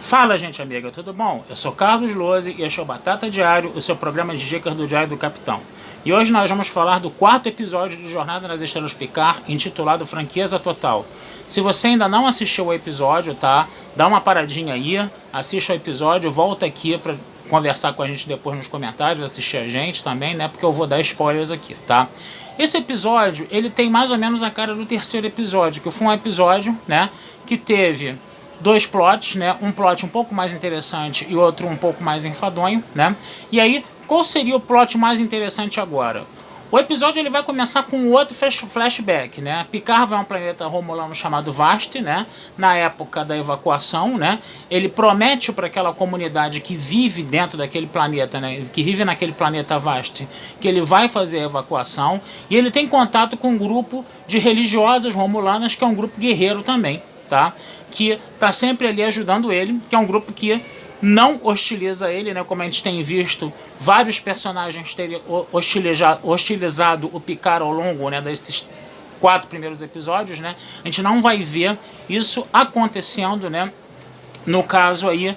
Fala, gente amiga, tudo bom? Eu sou Carlos Lose e este é o Batata Diário, o seu programa de dicas do Diário do Capitão. E hoje nós vamos falar do quarto episódio de Jornada nas Estrelas Picard, intitulado Franqueza Total. Se você ainda não assistiu o episódio, tá? Dá uma paradinha aí, assiste o episódio, volta aqui para conversar com a gente depois nos comentários, assistir a gente também, né? Porque eu vou dar spoilers aqui, tá? Esse episódio, ele tem mais ou menos a cara do terceiro episódio, que foi um episódio, né? Que teve dois plots, né? Um plot um pouco mais interessante e outro um pouco mais enfadonho, né? E aí, qual seria o plot mais interessante agora? O episódio ele vai começar com outro flashback, né? Picard vai a um planeta romulano chamado Vast, né? Na época da evacuação, né? Ele promete para aquela comunidade que vive dentro daquele planeta, né? Que vive naquele planeta Vast, que ele vai fazer a evacuação. E ele tem contato com um grupo de religiosas romulanas, que é um grupo guerreiro também, tá? Que tá sempre ali ajudando ele, que é um grupo que não hostiliza ele, né? Como a gente tem visto vários personagens terem hostilizado o Picard ao longo, né, desses 4 primeiros episódios, né? A gente não vai ver isso acontecendo, né, no caso aí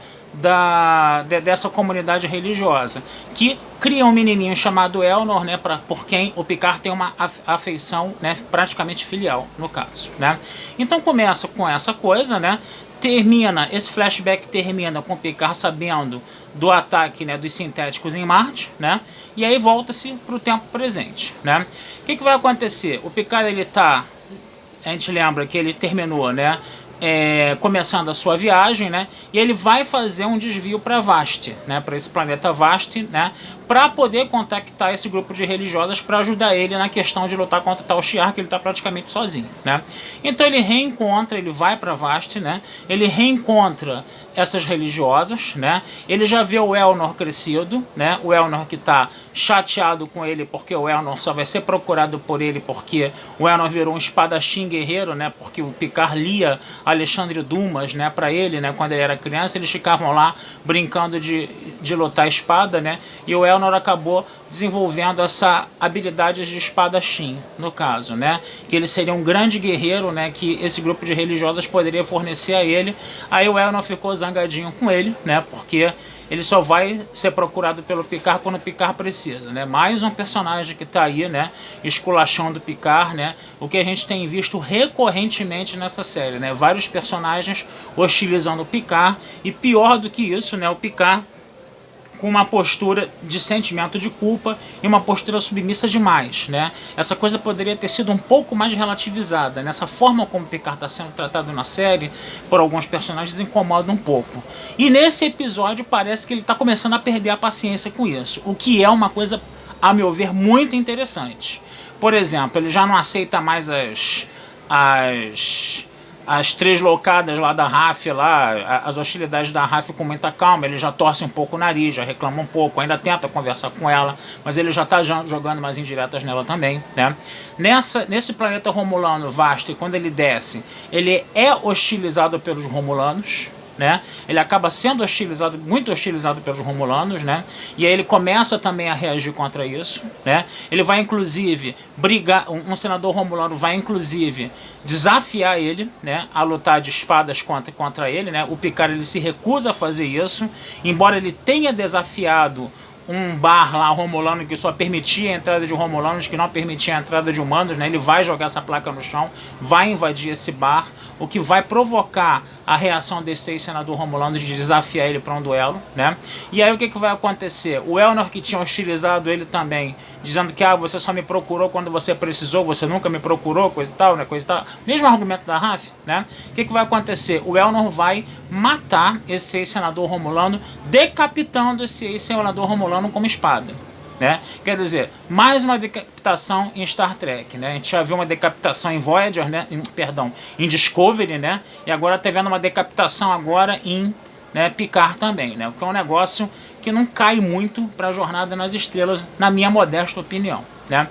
dessa comunidade religiosa, que cria um menininho chamado Elnor, né, por quem o Picard tem uma afeição, né, praticamente filial, no caso, né. Então começa com essa coisa, né, esse flashback termina com o Picard sabendo do ataque, né, dos sintéticos em Marte, né, e aí volta-se para o tempo presente, né. O que vai acontecer? O Picard, a gente lembra que ele terminou, né, começando a sua viagem, né, e ele vai fazer um desvio para Vast, né, para esse planeta Vast, né, para poder contactar esse grupo de religiosas para ajudar ele na questão de lutar contra o Tal Shiar, que ele está praticamente sozinho, né. Então ele vai para Vast, né, ele reencontra essas religiosas, né, ele já vê o Elnor crescido, né, o Elnor que está chateado com ele porque o Elnor só vai ser procurado por ele porque o Elnor virou um espadachim guerreiro, né, porque o Picard lia Alexandre Dumas, né, para ele, né, quando ele era criança, eles ficavam lá brincando de lutar espada, né, e o Elnor acabou desenvolvendo essa habilidade de espadachim, no caso, né, que ele seria um grande guerreiro, né, que esse grupo de religiosas poderia fornecer a ele. Aí o Elnor ficou zangadinho com ele, né, porque ele só vai ser procurado pelo Picard quando o Picard precisa, né? Mais um personagem que está aí, né, esculachando o Picard, né? O que a gente tem visto recorrentemente nessa série, né? Vários personagens hostilizando o Picard e pior do que isso, né? O Picard com uma postura de sentimento de culpa e uma postura submissa demais, né? Essa coisa poderia ter sido um pouco mais relativizada. Nessa forma como o Picard está sendo tratado na série, por alguns personagens, incomoda um pouco. E nesse episódio parece que ele está começando a perder a paciência com isso, o que é uma coisa, a meu ver, muito interessante. Por exemplo, ele já não aceita mais as 3 locadas lá da RAF, as hostilidades da RAF com muita calma. Ele já torce um pouco o nariz, já reclama um pouco, ainda tenta conversar com ela, mas ele já está jogando mais indiretas nela também, né? Nesse planeta romulano vasto, quando ele desce, ele é hostilizado pelos romulanos, né? Ele acaba sendo muito hostilizado pelos romulanos, né? E aí ele começa também a reagir contra isso, né? Ele vai inclusive um senador romulano vai inclusive desafiar ele, né, a lutar de espadas contra ele, né? O Picard ele se recusa a fazer isso, embora ele tenha desafiado um bar lá romulano que só permitia a entrada de romulanos, que não permitia a entrada de humanos, né? Ele vai jogar essa placa no chão, vai invadir esse bar, o que vai provocar a reação desses 6 senadores romulanos de desafiar ele para um duelo, né? E aí o que vai acontecer? O Elnor, que tinha hostilizado ele também, dizendo que você só me procurou quando você precisou, você nunca me procurou, coisa e tal, né? Coisa e tal. Mesmo argumento da RAF, né? O que vai acontecer? O Elnor vai matar esse ex-senador romulano, decapitando esse ex-senador romulano como espada, né? Quer dizer, mais uma decapitação em Star Trek, né? A gente já viu uma decapitação em Voyager, né? Em Discovery, né? E agora está vendo uma decapitação agora em, né, Picard também, né? O que é um negócio que não cai muito para a Jornada nas Estrelas, na minha modesta opinião, né?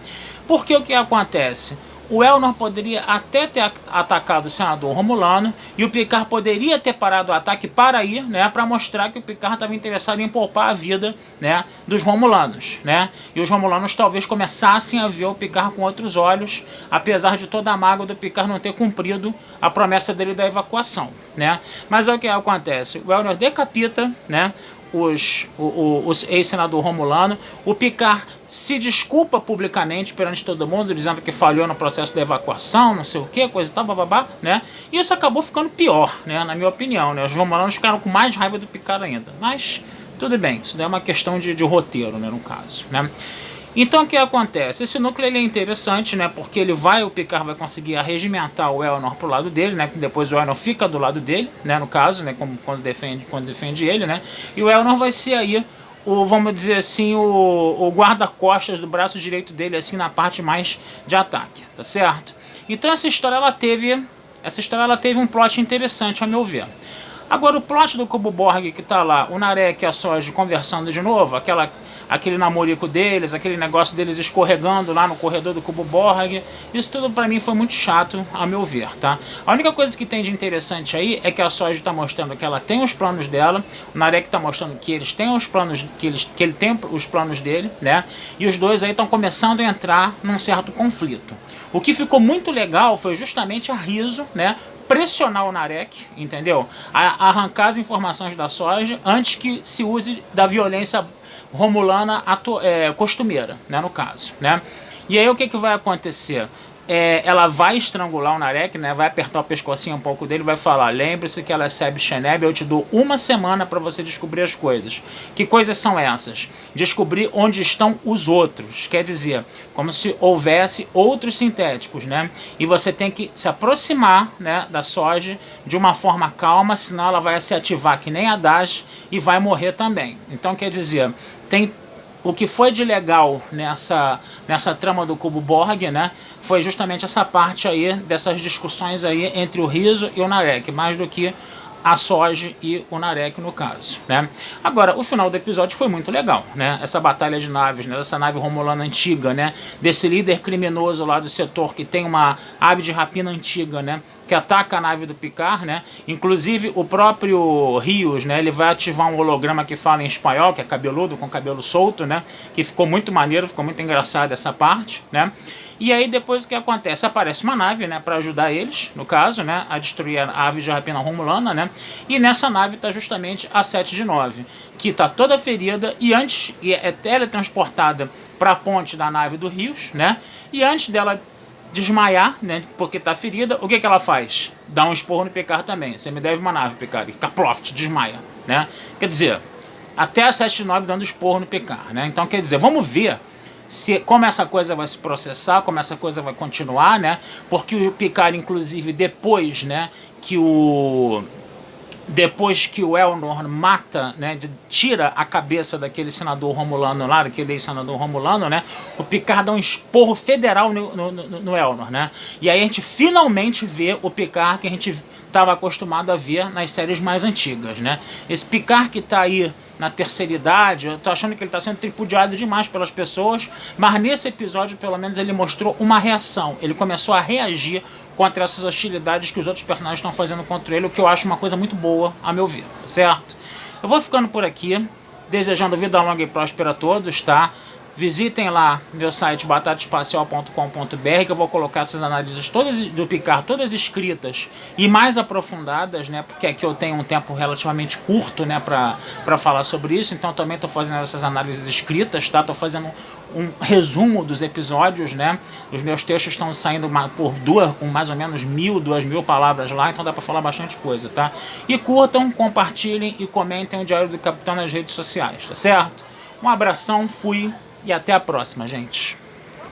Porque o que acontece? o Elnor poderia até ter atacado o senador Romulano e o Picard poderia ter parado o ataque para ir, né, para mostrar que o Picard estava interessado em poupar a vida, né, dos Romulanos, né, e os Romulanos talvez começassem a ver o Picard com outros olhos, apesar de toda a mágoa do Picard não ter cumprido a promessa dele da evacuação, né. Mas é o que acontece, o Elnor decapita, né, os ex-senador Romulano, o Picard se desculpa publicamente perante todo mundo, dizendo que falhou no processo da evacuação, não sei o que, coisa e tal, bababá, né? E isso acabou ficando pior, né? Na minha opinião, né? Os Romulanos ficaram com mais raiva do Picard ainda. Mas tudo bem, isso daí é uma questão de roteiro, né? No caso, né? Então o que acontece? Esse núcleo ele é interessante, né? Porque o Picard vai conseguir arregimentar o Elnor pro lado dele, né? Depois o Elnor fica do lado dele, né? No caso, né? Quando defende ele, né? E o Elnor vai ser aí vamos dizer assim, o guarda-costas do braço direito dele, assim, na parte mais de ataque, tá certo? Então essa história ela teve um plot interessante, a meu ver. Agora o plot do Cubo Borg que tá lá, o Narek e a Soji conversando de novo, aquele namorico deles, aquele negócio deles escorregando lá no corredor do Cubo Borg, isso tudo pra mim foi muito chato, a meu ver, tá? A única coisa que tem de interessante aí é que a Soji tá mostrando que ela tem os planos dela, o Narek tá mostrando que eles têm os planos, que ele tem os planos dele, né? E os dois aí estão começando a entrar num certo conflito. O que ficou muito legal foi justamente a Rizzo, né? Pressionar o Narek, entendeu? A arrancar as informações da Soji antes que se use da violência romulana costumeira, né, no caso, né? E aí o que vai acontecer? Ela vai estrangular o Narek, né? Vai apertar o pescocinho um pouco dele, vai falar: lembre-se que ela é Seb Sheneb, eu te dou uma semana para você descobrir as coisas. Que coisas são essas? Descobrir onde estão os outros. Quer dizer, como se houvesse outros sintéticos, né? E você tem que se aproximar, né, da Soji de uma forma calma, senão ela vai se ativar que nem a Dash e vai morrer também. Então, quer dizer, tem o que foi de legal nessa trama do Cubo Borg, né, foi justamente essa parte aí, dessas discussões aí entre o Rizzo e o Narek, mais do que a Soji e o Narek no caso, né. Agora, o final do episódio foi muito legal, né, essa batalha de naves, né, dessa nave romulana antiga, né, desse líder criminoso lá do setor que tem uma ave de rapina antiga, né, que ataca a nave do Picard, né? Inclusive o próprio Rios, né? Ele vai ativar um holograma que fala em espanhol, que é cabeludo, com cabelo solto, né? Que ficou muito maneiro, ficou muito engraçado essa parte, né? E aí depois o que acontece? Aparece uma nave, né? Para ajudar eles, no caso, né? A destruir a ave de rapina romulana, né? E nessa nave está justamente a 7 de 9, que está toda ferida e é teletransportada para a ponte da nave do Rios, né? E antes dela desmaiar, né, porque tá ferida, o que ela faz? Dá um esporro no Picard também. Você me deve uma nave, Picard. E Kaploft, desmaia, né? Quer dizer, até a 7-9 dando esporro no Picard, né? Então, quer dizer, vamos ver como essa coisa vai se processar, como essa coisa vai continuar, né? Porque o Picard, inclusive, depois que o Elnor mata, né, tira a cabeça daquele senador romulano lá, daquele ex-senador romulano, né, o Picard dá um esporro federal no Elnor, né, e aí a gente finalmente vê o Picard que a gente estava acostumado a ver nas séries mais antigas, né. Esse Picard que está aí na terceira idade, eu tô achando que ele está sendo tripudiado demais pelas pessoas, mas nesse episódio, pelo menos, ele mostrou uma reação. Ele começou a reagir contra essas hostilidades que os outros personagens estão fazendo contra ele, o que eu acho uma coisa muito boa, a meu ver, certo? Eu vou ficando por aqui, desejando vida longa e próspera a todos, tá? Visitem lá meu site batataespacial.com.br, que eu vou colocar essas análises todas do Picard, todas escritas e mais aprofundadas, né? Porque aqui eu tenho um tempo relativamente curto, né, para falar sobre isso, então também estou fazendo essas análises escritas, tá? Estou fazendo um resumo dos episódios, né? Os meus textos estão saindo com mais ou menos 1.000, 2.000 palavras lá, então dá para falar bastante coisa, tá? E curtam, compartilhem e comentem o Diário do Capitão nas redes sociais, tá certo? Um abração, fui. E até a próxima, gente.